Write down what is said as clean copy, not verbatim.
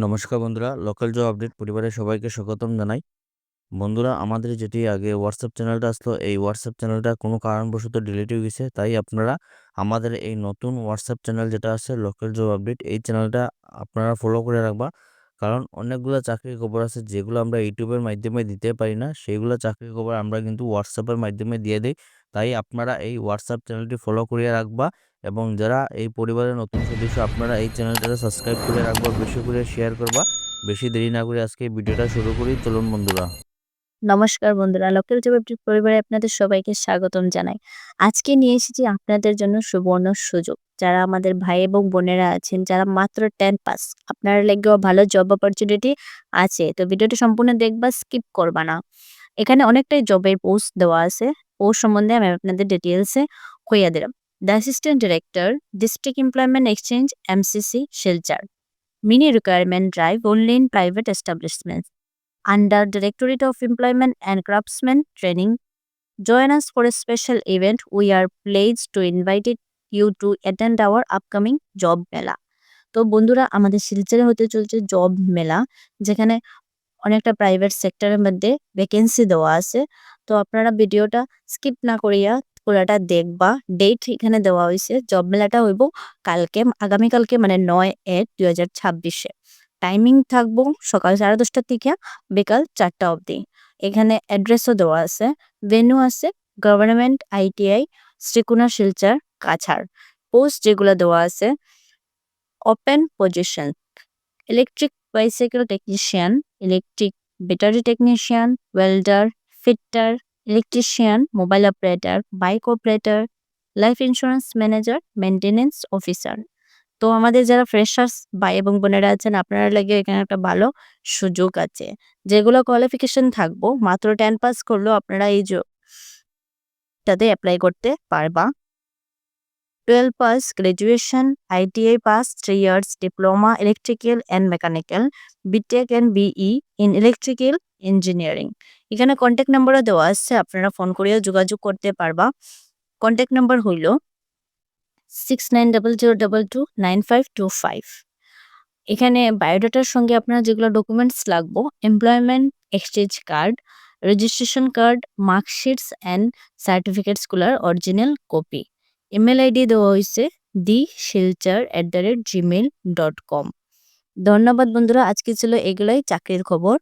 নমস্কার বন্ধুরা, local job update পরিবারের সবাইকে স্বাগতম জানাই। বন্ধুরা, আমাদের যেটি আগে হোয়াটসঅ্যাপ চ্যানেলটা আসলো, এই হোয়াটসঅ্যাপ চ্যানেলটা কোনো কারণবশত ডিলিট হয়ে গেছে। তাই আপনারা আমাদের এই নতুন হোয়াটসঅ্যাপ চ্যানেল যেটা আছে লোকাল জব আপডেট, এই চ্যানেলটা আপনারা ফলো করে রাখবা। কারণ অনেকগুলো চাকরির খবর আছে যেগুলো আমরা ইউটিউবের মাধ্যমে দিতে পারি না, সেইগুলো চাকরির খবর আমরা কিন্তু হোয়াটসঅ্যাপের মাধ্যমে দিয়ে দিই। তাই আপনারা এই হোয়াটসঅ্যাপ চ্যানেলটি ফলো করিয়ে রাখবা এবং যারা এই পরিবারের নতুন সদস্য আপনারা এই চ্যানেলটাকে সাবস্ক্রাইব করে রাখবা, বেশি করে শেয়ার করবা। বেশি দেরি না করে আজকে ভিডিওটা শুরু করি, চলুন বন্ধুরা। নমস্কার বন্ধুরা, লোকাল জব আপডেট পরিবারে আপনাদের সবাইকে স্বাগতম জানাই। আজকে নিয়ে এসেছি আপনাদের জন্য সুবর্ণ সুযোগ। যারা আমাদের ভাই এবং বোনেরা আছেন, যারা মাত্র 10 পাস, আপনারা লেগেও ভালো জব অপরচুনিটি আছে। তো ভিডিওটা সম্পূর্ণ দেখবা, স্কিপ করবা না। এখানে অনেকটাই জবের পোস্ট দেওয়া আছে। পোস্ট সম্বন্ধে আমি আপনাদের ডিটেলসে কইয়া দিলাম। The assistant director, district employment exchange, MCC, Silchar. Mini requirement drive only in private establishments. Under Directorate of Employment and Craftsmen Training, join us for a special event. We are pleased to invite you to attend our upcoming job mela. তো বন্ধুরা, আমাদের শিলচরে হতে চলছে job মেলা, যেখানে অনেকটা private সেক্টরের মধ্যে ভ্যাকেন্সি দেওয়া আছে। তো আপনারা ভিডিওটা স্কিপ না করিয়া পুরাটা দেখবা। ডেট এখানে দেওয়া হয়েছে। জব মেলাটা হইব আগামীকালকে, মানে 9/8/2026। টাইমিং থাকবো সকাল 10:30 থেকে বিকাল 4টা অবধি। এখানে অ্যাড্রেসও দেওয়া আছে। ভেন্যু আছে government ITI, Srikona, Silchar, Cachar. Post যেগুলো দেওয়া আছে: open position, electric bicycle technician, electric battery technician, welder, fitter, electrician, mobile operator, bike operator, life insurance manager, maintenance officer. তো আমাদের যারা ফ্রেশার্স ভাই এবং বোনেরা আছেন, আপনারা লাগে এখানে একটা ভালো সুযোগ আছে। যেগুলো কোয়ালিফিকেশন থাকবো, মাত্র 10 পাস করলেও আপনারা এই জবটাতে অ্যাপ্লাই করতে পারবা। 12 pass graduation, ITI pass 3 years diploma electrical and mechanical, BTech and BE in electrical engineering. এখানে কন্ট্যাক্ট নাম্বারও দেওয়া আছে, আপনারা ফোন করিয়া যোগাযোগ করতে পারবা। কন্ট্যাক্ট নাম্বার হইল 6900229525। এখানে বায়োডাটার সঙ্গে আপনার যেগুলো ডকুমেন্টস লাগবো: employment exchange card, registration card, marksheets and সার্টিফিকেটসগুলোর অরিজিনাল কপি। ইমেল আইডি দেওয়া হয়েছে thesilchar@gmail.com। ধন্যবাদ বন্ধুরা, আজকে ছিল এগুলাই চাকরির খবর।